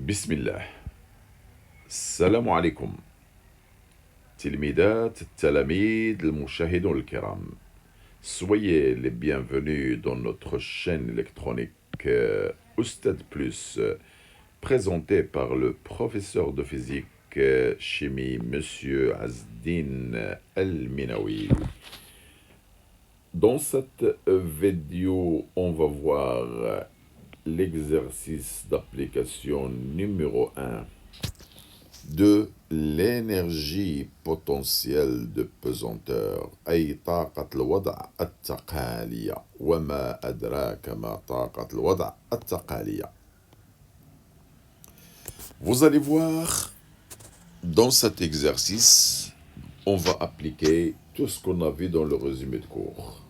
بسم الله. السلام عليكم تلميذات التلاميذ المشاهدون الكرام. Soyez les bienvenus dans notre chaîne électronique Oustad Plus, présentée par le professeur de physique chimie Monsieur Azdine El-Minawi. Dans cette vidéo, on va voir l'exercice d'application numéro 1 de l'énergie potentielle de pesanteur أي طاقة الوضع التقالية وما أدراك ما طاقة الوضع التقالية. Vous allez voir, dans cet exercice, on va appliquer tout ce qu'on a vu dans le résumé de cours.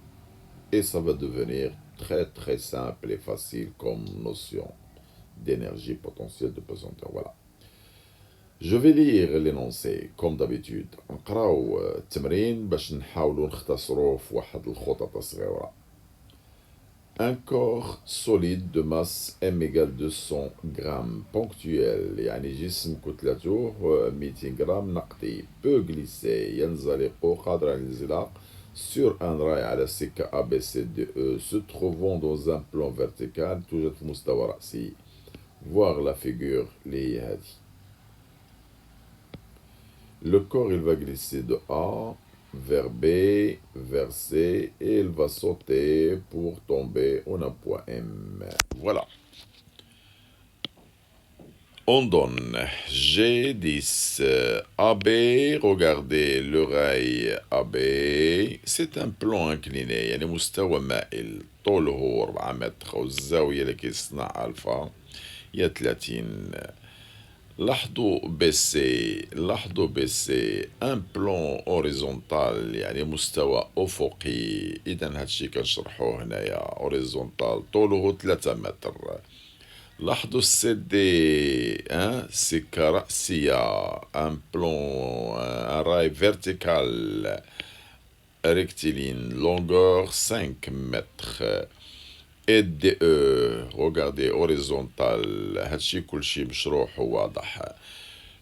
Et ça va devenir très très simple et facile comme notion d'énergie potentielle de pesanteur. Voilà. Je vais lire l'énoncé comme d'habitude. نقراو التمرين باش نحاولوا نختصروه في واحد الخطط صغيرة. Un corps solide de masse m égale 200 grammes ponctuel يعني جسم كتلته 200 غرام نقدي peut glisser ينزلق قادر على الانزلاق sur un rail على سكة ABCDE se trouvant dans un plan vertical توجد في مستوى رأسي. Voir la figure اللي هي هذه. Le corps, il va glisser de A vers B, vers C, et il va sauter pour tomber en un point M. Voilà. On donne G10 AB, regardez le rail AB, c'est un plan incliné, يعني مستوى مائل، طوله 4 متر والزاوية اللي كيصنع ألفا هي 30. لاحظوا بي سي ان بلون اوريزونتال يعني مستوى افقي. اذا هادشي كنشرحوه هنايا اوريزونتال طوله 3 متر. لاحظوا السي دي سكة رأسية ان بلون ان راي فيرتيكال ريكتيلين لونغور 5 متر. et DE, regardez, horizontal, هادشي كلشي مشروح وواضح.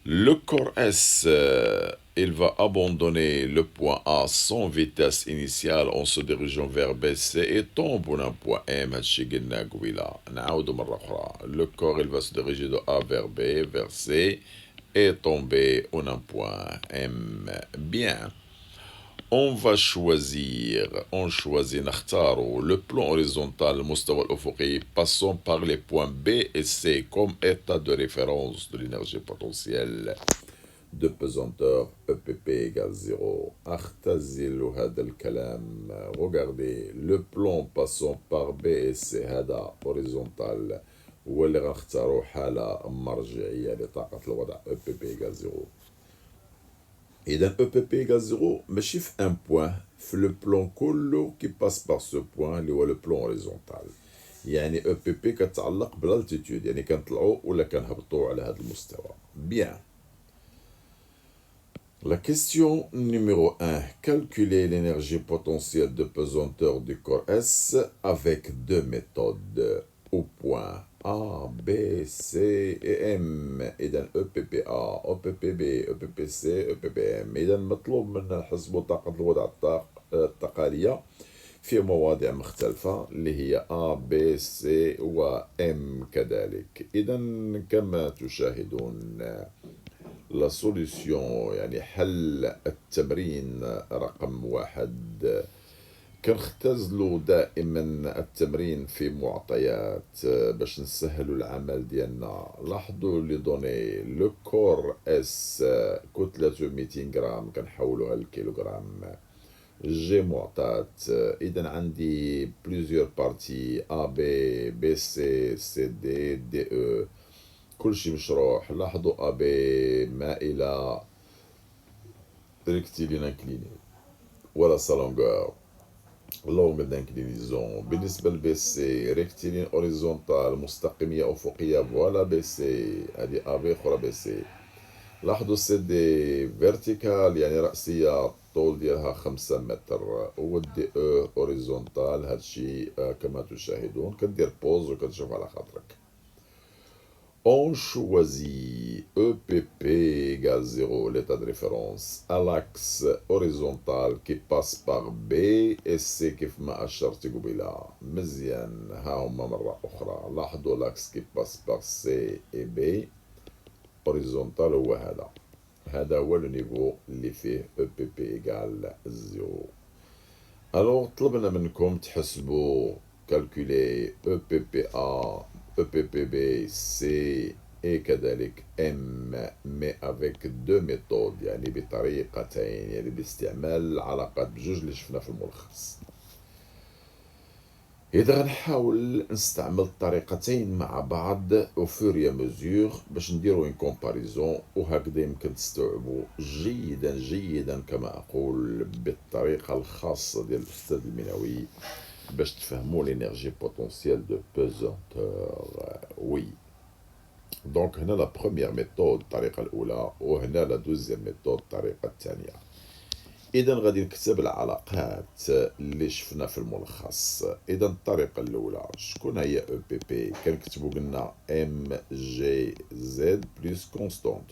Le corps S, il va abandonner le point A sans vitesse initiale en se dirigeant vers BC et tombe en un point M. هادشي قلنا قبيلة. نعاودو مرة أخرى. Le corps, il va se diriger de A vers B, vers C et tomber en un point M. Bien. On choisit نختارو le plan horizontal المستوى الأفقي passant par les points B et C comme état de référence de l'énergie potentielle de pesanteur EPP égale 0. أختزل هذا الكلام. Regardez, le plan passant par B et C هذا horizontal هو اللي غنختارو حالة مرجعية لطاقة الوضع EPP égale 0. إذا EPP égale 0 ماشي في ان بوان في لو بلون كله كي باس بار سو بوان اللي هو لو بلون هوريزونتال. يعني EPP كتعلق بالالتيتود يعني كنطلعوا ولا كنهبطوا على هذا المستوى. بيان. La question numéro 1. Calculer l'énergie potentielle de pesanteur du corps S avec deux méthodes au point A, B, C et M. إذا EPPA, EPPB, EPPC, EPPM. إذا مطلوب منا نحسبوا طاقة الوضع التقالية في مواضع مختلفة اللي هي A, B, C و M كذلك. إذا كما تشاهدون لا سوليسيون يعني حل التمرين رقم 1. كنختزلوا دائما التمرين في معطيات باش نسهلوا العمل ديالنا. لاحظوا لي دوني لو كور اس كتلته 200 غرام كنحولوها للكيلوغرام. جي معطات. اذا عندي بليزيور بارتي ا بي بي سي سي دي دي او كلشي مشروح. لاحظوا ا بي مائله ريكتيلين انكليني ولا سالونغور لونغ دانكلينيزون. بالنسبة لبي سي ريكتيلين اوريزونتال مستقيمية أفقية فوالا بي سي هادي أ بي أخرى بي سي. لاحظوا سي دي فيرتيكال يعني رأسية الطول ديالها 5 متر و دي او اوريزونتال هادشي كما تشاهدون. كدير بوز و كتشوف على خاطرك. On choisit EPP égale 0, l'état de référence, à l'axe horizontal qui passe par B et C كيف ما أشرت قبيلة. مزيان، ها هما مرة أخرى. لاحظوا l'axe qui passe par C et B horizontal هو هذا. هذا هو le niveau اللي فيه EPP égale 0. Alors طلبنا منكم تحسبوا calculer EPPA, EPPB, C et كذلك M mais avec deux méthodes يعني بطريقتين يعني باستعمال العلاقات بجوج اللي شفنا في الملخص. إذا غنحاول نستعمل الطريقتين مع بعض au fur et à mesure باش نديرو une comparaison وهكذا يمكن تستوعبوا جيدا جيدا كما أقول بالطريقة الخاصة ديال الأستاذ المنوي باش تفهموا l'énergie potentielle de pesanteur. Oui. دونك هنا لا بروميير ميثود الطريقة الأولى وهنا لا دوزيام ميثود الطريقة الثانية. إذا غادي نكتب العلاقات اللي شفنا في الملخص. إذا الطريقة الأولى شكون هي أو بي بي؟ كنكتبو قلنا ام جي زد بلس كونستونت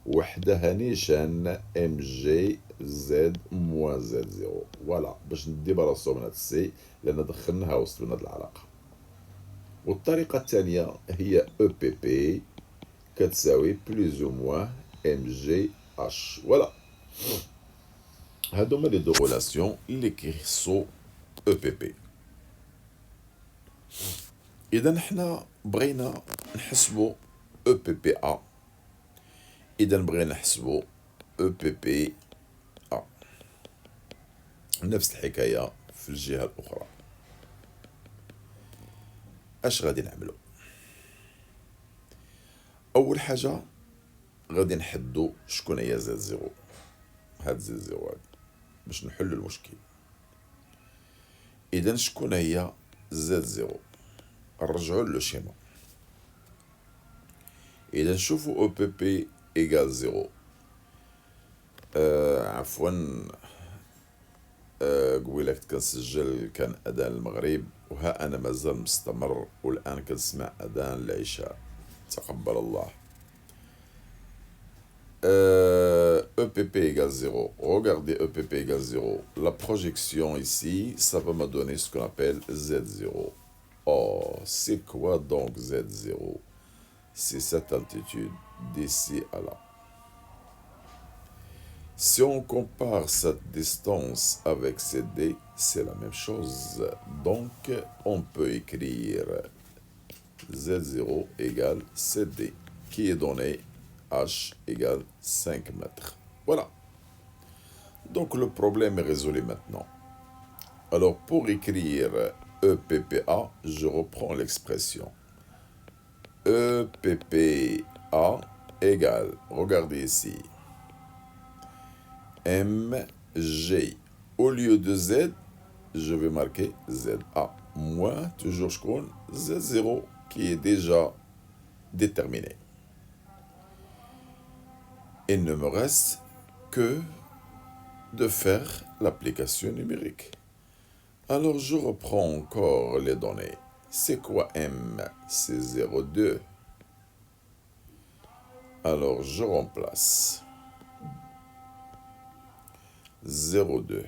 وحدها نيشان ام جي زد موان زد زيرو. فوالا باش نديبراسو من هاد السي لأن دخلناها وسط من هاد العلاقة. والطريقة الثانية هي أو بي بي كتساوي بلوز أو موان ام جي اش. فوالا هادو هما لي دو غولاسيون اللي كيخصو او بي بي. اذا حنا بغينا نحسبو او بي بي ا. اذا بغينا نحسبو او بي بي ا نفس الحكايه في الجهه الاخرى. اش غادي نعملو؟ اول حاجه غادي نحدو شكون هي زد زيرو. هاد زد زيرو هادي باش نحلو المشكل. اذا شكون هي زد زيرو؟ نرجعو لو شيما. اذا نشوفو او بي بي ايكال زيرو. عفوا قبيله كنت كنسجل كان اذان المغرب وها انا مازال مستمر والان كنسمع اذان العشاء. تقبل الله. EPP égale 0. Regardez EPP égale 0. La projection ici, ça va me donner ce qu'on appelle Z0. Oh, c'est quoi donc Z0? C'est cette altitude d'ici à là. Si on compare cette distance avec CD, c'est la même chose. Donc, on peut écrire Z0 égale CD, qui est donné H égale 5 mètres. Voilà. Donc le problème est résolu maintenant. Alors pour écrire EPPA, je reprends l'expression. EPPA égale, regardez ici, MG. Au lieu de Z, je vais marquer ZA. Moins, toujours je compte Z0 qui est déjà déterminé. Il ne me reste que de faire l'application numérique. Alors je reprends encore les données. C'est quoi M? C'est 0,2. Alors je remplace 0,2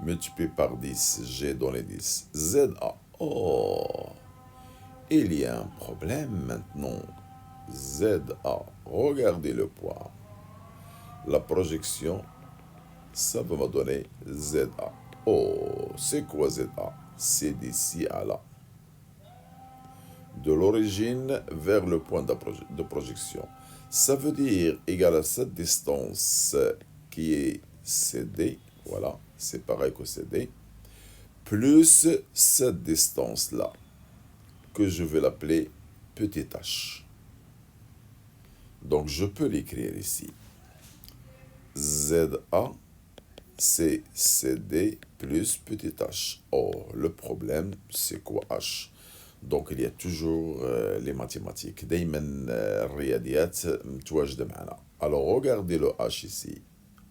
multiplié par 10, j'ai donné 10. ZA. Oh, il y a un problème maintenant. ZA, regardez le poids. La projection, ça va me donner ZA. Oh, c'est quoi ZA? C'est d'ici à là. De l'origine vers le point de projection. Ça veut dire égal à cette distance qui est CD, voilà, c'est pareil que CD, plus cette distance-là, que je vais l'appeler petit h. Donc je peux l'écrire ici. ZA, c'est CD plus petit h. Oh, le problème, c'est quoi h? Donc il y a toujours les mathématiques. دايما الرياضيات متواجدة معنا. Alors regardez le h ici.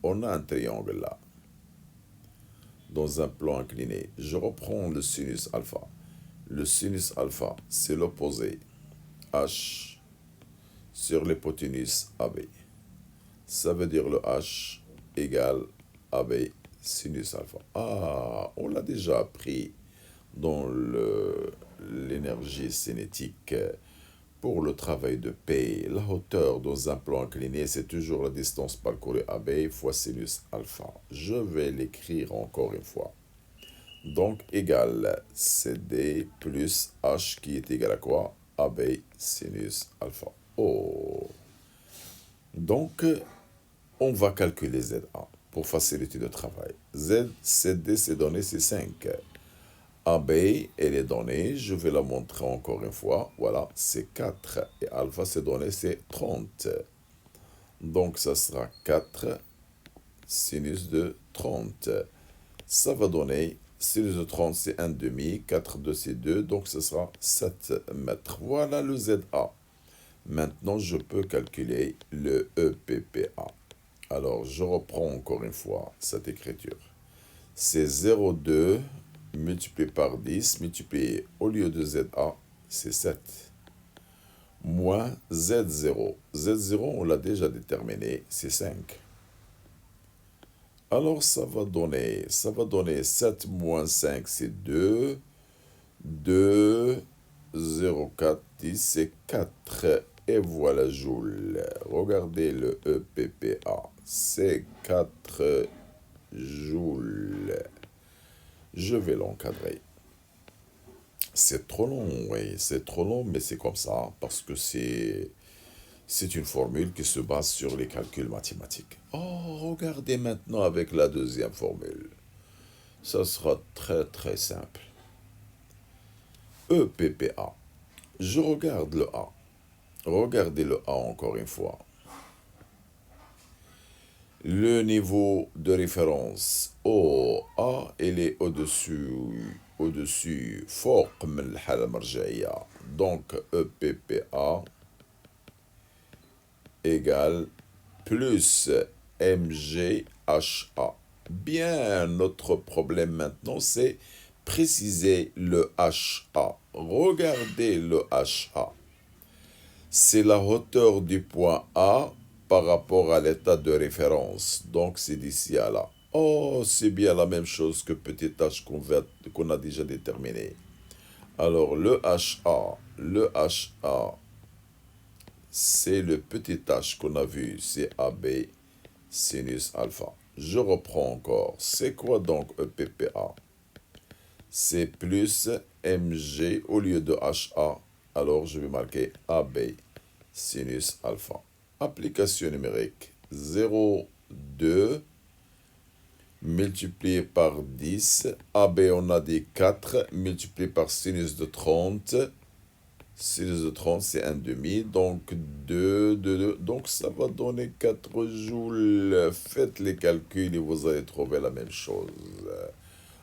On a un triangle là. Dans un plan incliné. Je reprends le sinus alpha. Le sinus alpha, c'est l'opposé. H sur l'hypoténuse AB. Ça veut dire le H égale AB sinus alpha. Ah, on l'a déjà appris dans l'énergie cinétique. Pour le travail de P, la hauteur dans un plan incliné, c'est toujours la distance parcourue AB fois sinus alpha. Je vais l'écrire encore une fois. Donc, égal CD plus H qui est égal à quoi? AB sinus alpha. Oh. Donc, on va calculer ZA pour faciliter le travail. CD, c'est donné, c'est 5. AB, elle est donnée, je vais la montrer encore une fois. Voilà, c'est 4. Et alpha, c'est donné, c'est 30. Donc, ça sera 4 sinus de 30. Ça va donner, sinus de 30, c'est 1 demi, 4, 2, c'est 2, donc ce sera 7 mètres. Voilà le ZA. Maintenant, je peux calculer le EPPA. Alors, je reprends encore une fois cette écriture. C'est 0,2 multiplié par 10, multiplié au lieu de ZA, c'est 7. Moins Z0. Z0, on l'a déjà déterminé, c'est 5. Alors, ça va donner 7 moins 5, c'est 2. 2, 0, 4, 10, c'est 4. Et voilà Joule. Regardez le EPPA. C'est 4 joules. Je vais l'encadrer. C'est trop long, oui, c'est trop long, mais c'est comme ça, parce que c'est une formule qui se base sur les calculs mathématiques. Oh, regardez maintenant avec la deuxième formule. Ça sera très très simple. EPPA. Je regarde le A. Regardez le A encore une fois. Le niveau de référence au A, il est au-dessus, فوق من الحالة المرجعية. Donc EPPA égale plus MGHA. Bien, notre problème maintenant, c'est préciser le HA. Regardez le HA. C'est la hauteur du point A par rapport à l'état de référence. Donc, c'est d'ici à là. Oh, c'est bien la même chose que petit h qu'on a déjà déterminé. Alors, le HA, c'est le petit h qu'on a vu, c'est AB sinus alpha. Je reprends encore. C'est quoi donc EPPA? C'est plus MG au lieu de HA. Alors, je vais marquer AB sinus alpha. Application numérique 0,2 multiplié par 10. AB, on a dit 4 multiplié par sinus de 30. Sinus de 30, c'est 1 demi. Donc 2. Donc ça va donner 4 joules. Faites les calculs et vous allez trouver la même chose.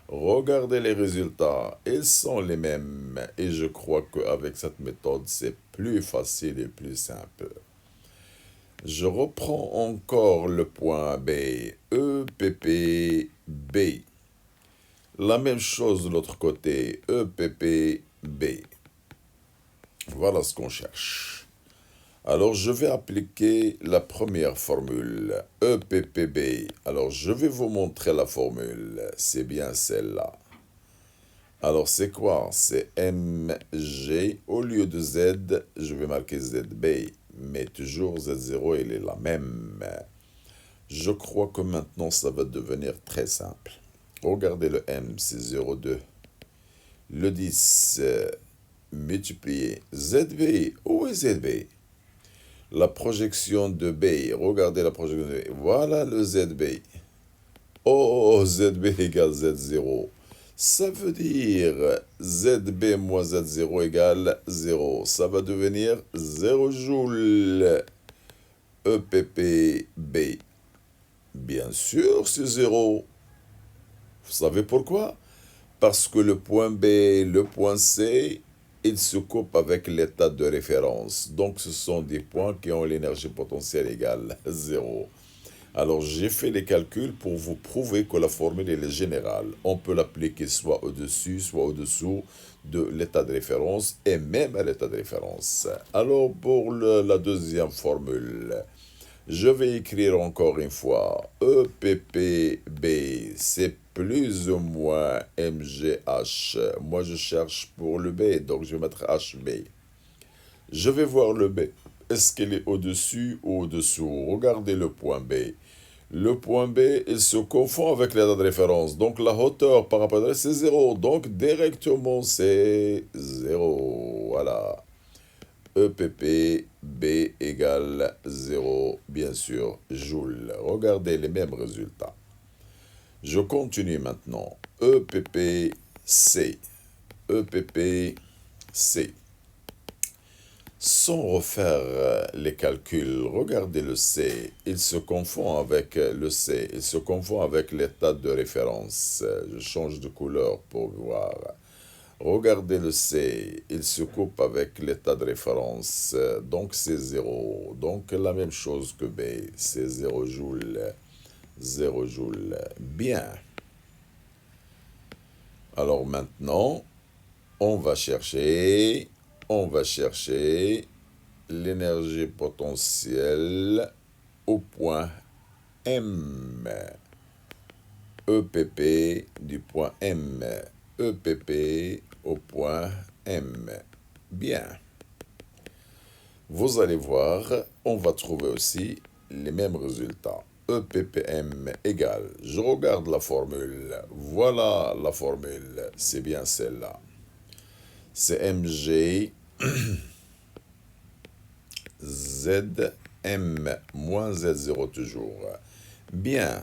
Regardez les résultats, ils sont les mêmes et je crois qu'avec cette méthode, c'est plus facile et plus simple. Je reprends encore le point B, EPPB. La même chose de l'autre côté, EPPB. Voilà ce qu'on cherche. Alors, je vais appliquer la première formule, EPPB. Alors, je vais vous montrer la formule. C'est bien celle-là. Alors, c'est quoi? C'est MG. Au lieu de Z, je vais marquer ZB. Mais toujours Z0, elle est la même. Je crois que maintenant, ça va devenir très simple. Regardez le M, c'est 0,2. Le 10, multiplié. ZB. Où est ZB? La projection de B. Regardez la projection de B. Voilà le ZB. Oh, ZB égale Z0. Ça veut dire ZB moins Z0 égale 0. Ça va devenir 0 joule. EPPB. Bien sûr, c'est 0. Vous savez pourquoi? Parce que le point B, le point C, ils se coupent avec l'état de référence. Donc, ce sont des points qui ont l'énergie potentielle égale 0. Alors, j'ai fait les calculs pour vous prouver que la formule est générale. On peut l'appliquer soit au-dessus, soit au-dessous. de l'état de référence et même à l'état de référence. Alors pour la deuxième formule, je vais écrire encore une fois EPPB, c'est plus ou moins MGH. Moi je cherche pour le B, donc je vais mettre HB. Je vais voir le B. Est-ce qu'il est au-dessus ou au-dessous? Regardez le point B. Le point B, il se confond avec l'état de référence. Donc la hauteur par rapport à c'est 0. Donc directement c'est 0. Voilà. EPP, B égale 0, bien sûr, joule. Regardez les mêmes résultats. Je continue maintenant. EPP, C. EPP, C. Sans refaire les calculs, regardez le C, il se confond avec le C, il se confond avec l'état de référence. Je change de couleur pour voir. Regardez le C, il se coupe avec l'état de référence, donc c'est 0. Donc la même chose que B, c'est 0 joule, 0 joule. Bien. Alors maintenant, on va chercher l'énergie potentielle au point M. EPP du point M. EPP au point M. Bien. Vous allez voir, on va trouver aussi les mêmes résultats. EPPM égale, je regarde la formule. Voilà la formule, c'est bien celle-là. C'est MG ZM moins Z0 toujours. Bien.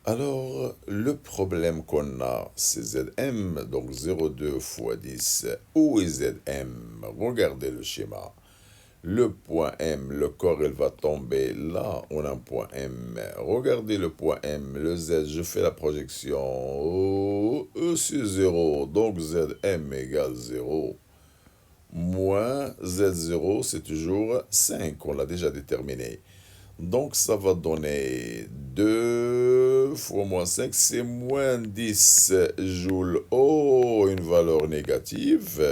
Alors, le problème qu'on a, c'est Zm, donc 0,2 fois 10. Où est Zm? Regardez le schéma. Le point M, le corps, il va tomber là, on a un point M. Regardez le point M, le Z, je fais la projection. Oh, E c'est 0, donc Zm égale 0. Moins Z0, c'est toujours 5, on l'a déjà déterminé. Donc ça va donner 2 fois moins 5, c'est moins 10 joules. Oh, une valeur négative.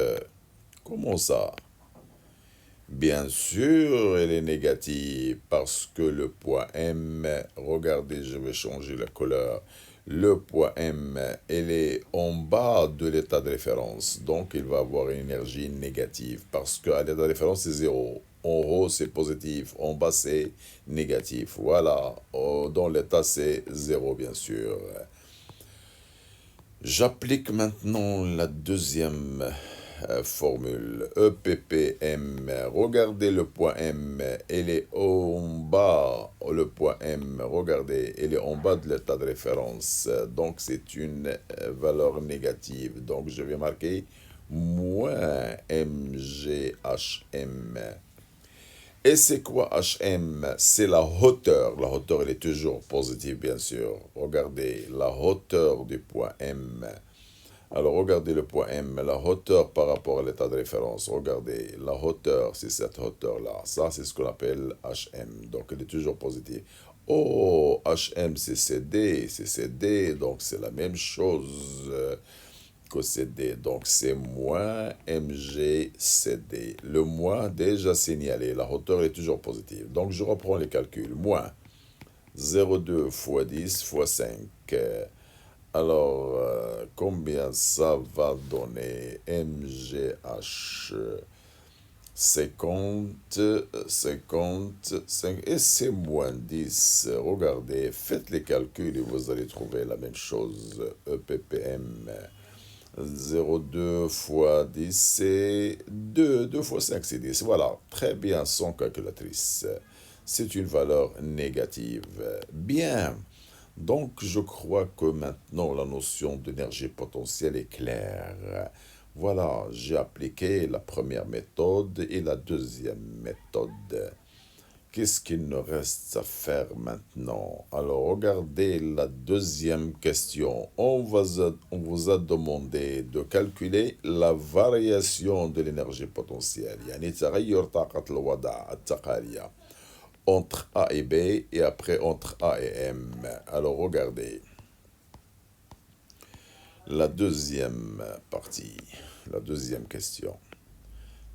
Comment ça? Bien sûr, elle est négative parce que le poids M, regardez, je vais changer la couleur. Le poids M, elle est en bas de l'état de référence, donc il va avoir une énergie négative parce qu'à l'état de référence, c'est 0. En haut, c'est positif, en bas, c'est négatif. Voilà, dans l'état, c'est 0, bien sûr. J'applique maintenant la deuxième formule EPPM. Regardez le point M, il est en bas. Le point M, regardez, il est en bas de l'état de référence. Donc c'est une valeur négative. Donc je vais marquer moins MGHM. Et c'est quoi HM? C'est la hauteur. La hauteur, elle est toujours positive, bien sûr. Regardez la hauteur du point M. Alors, regardez le point M, la hauteur par rapport à l'état de référence. Regardez, la hauteur, c'est cette hauteur-là. Ça, c'est ce qu'on appelle HM. Donc, elle est toujours positive. Oh, HM, c'est CD, donc c'est la même chose que CD. Donc, c'est moins MGCD. Le moins déjà signalé, la hauteur est toujours positive. Donc, je reprends les calculs. Moins 0,2 fois 10 fois 5. Alors, combien ça va donner? MGH 50, 5, et c'est moins 10. Regardez, faites les calculs et vous allez trouver la même chose. EPPM 0,2 fois 10, c'est 2. 2 fois 5, c'est 10. Voilà, très bien, sans calculatrice. C'est une valeur négative. Bien. Donc, je crois que maintenant la notion d'énergie potentielle est claire. Voilà, j'ai appliqué la première méthode et la deuxième méthode. Qu'est-ce qu'il nous reste à faire maintenant? Alors, regardez la deuxième question. On vous a demandé de calculer la variation de l'énergie potentielle. يعني تغير طاقة الوضع التقارية entre A et B et après entre A et M. Alors regardez la deuxième partie. la deuxième question.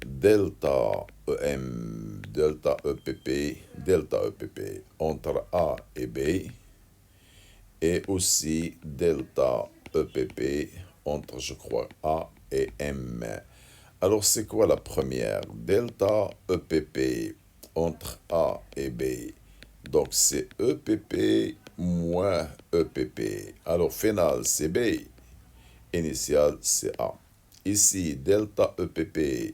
Delta EM, delta EPP entre A et B, et aussi delta EPP entre, je crois, A et M. Alors, c'est quoi la première? Delta EPP entre A et B. Donc, c'est EPP moins EPP. Alors, final, c'est B. Initial, c'est A. Ici, delta EPP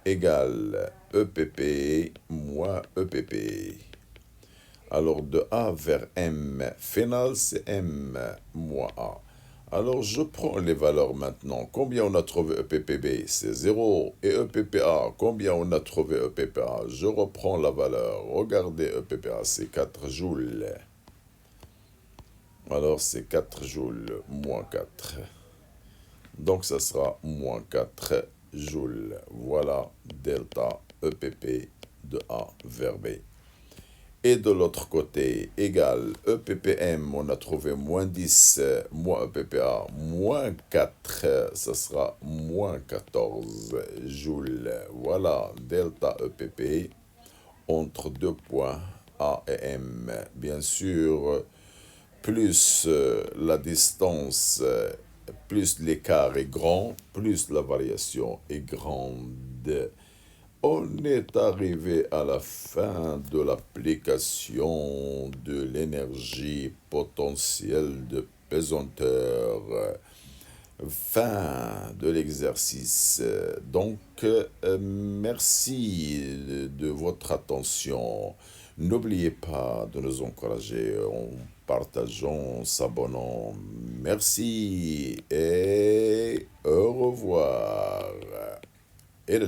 égale EPP moins EPP. Alors, de A vers M, final, c'est M moins A. Alors, je prends les valeurs maintenant. Combien on a trouvé EPPB? C'est 0. Et EPPA, combien on a trouvé EPPA? Je reprends la valeur. Regardez, EPPA, c'est 4 joules. Alors, c'est 4 joules moins 4. Donc, ça sera moins 4 joules. Voilà, delta EPP de A vers B. Et de l'autre côté, égal EPPM, on a trouvé moins 10, moins EPPA, moins 4, ça sera moins 14 joules. Voilà, delta EPP entre deux points A et M. Bien sûr, plus la distance, plus l'écart est grand, plus la variation est grande. On est arrivé à la fin de l'application de l'énergie potentielle de pesanteur. Fin de l'exercice. Donc, merci de votre attention. N'oubliez pas de nous encourager en partageant, en s'abonnant. Merci et au revoir. Et le